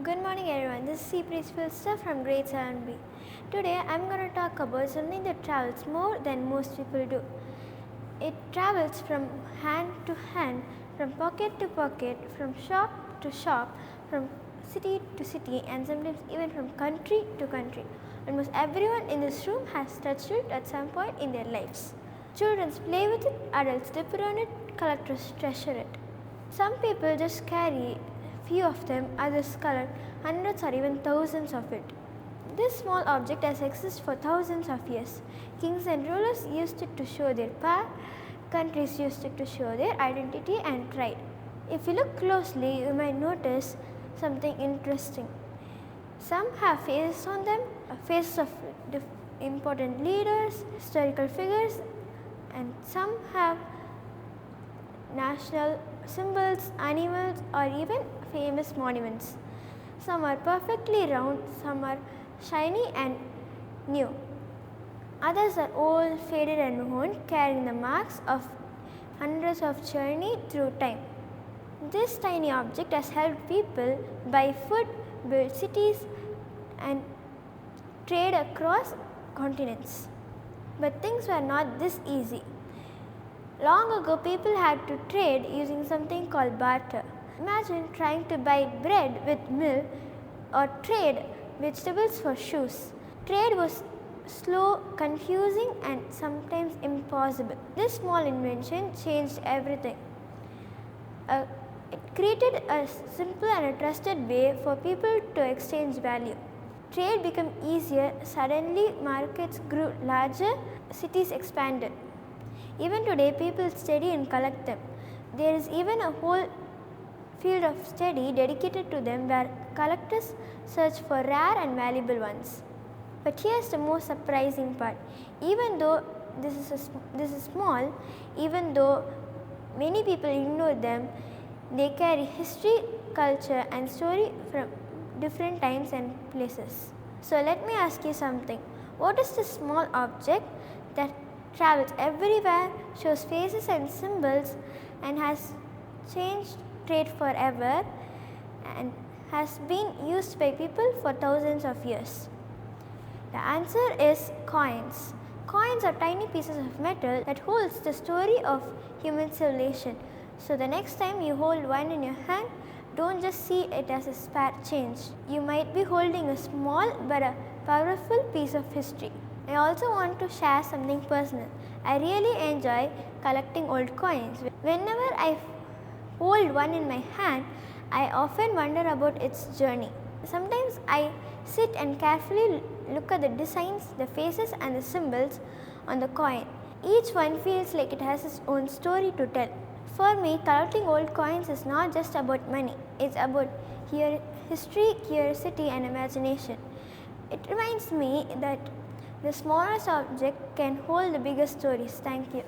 Good morning everyone, this is Praisy Felcita from grade 7B. Today I am going to talk about something that travels more than most people do. It travels from hand to hand, from pocket to pocket, from shop to shop, from city to city, and sometimes even from country to country. Almost everyone in this room has touched it at some point in their lives. Children play with it, adults depend on it, collectors treasure it. Some people just carry few of them, others collect hundreds or even thousands of it. This small object has existed for thousands of years. Kings and rulers used it to show their power, countries used it to show their identity and pride. If you look closely, you might notice something interesting. Some have faces on them, faces of important leaders, historical figures, and some have national symbols, animals, or even famous monuments. Some are perfectly round, some are shiny and new. Others are old, faded and worn, carrying the marks of hundreds of journeys through time. This tiny object has helped people buy food, build cities, and trade across continents. But things were not this easy. Long ago, people had to trade using something called barter. Imagine trying to buy bread with milk or trade vegetables for shoes. Trade was slow, confusing, and sometimes impossible. This small invention changed everything. It created a simple and a trusted way for people to exchange value. Trade became easier, suddenly markets grew larger, cities expanded. Even today, people study and collect them. There is even a whole field of study dedicated to them where collectors search for rare and valuable ones. But here's the most surprising part. Even though this is small, even though many people ignore them, they carry history, culture, and story from different times and places. So let me ask you something. What is this small object that travels everywhere, shows faces and symbols, and has changed trade forever and has been used by people for thousands of years? The answer is coins. Coins are tiny pieces of metal that holds the story of human civilization. So the next time you hold one in your hand, don't just see it as a spare change. You might be holding a small but a powerful piece of history. I also want to share something personal. I really enjoy collecting old coins. Whenever I hold one in my hand, I often wonder about its journey. Sometimes I sit and carefully look at the designs, the faces and the symbols on the coin. Each one feels like it has its own story to tell. For me, collecting old coins is not just about money. It's about history, curiosity and imagination. It reminds me that the smallest object can hold the biggest stories. Thank you.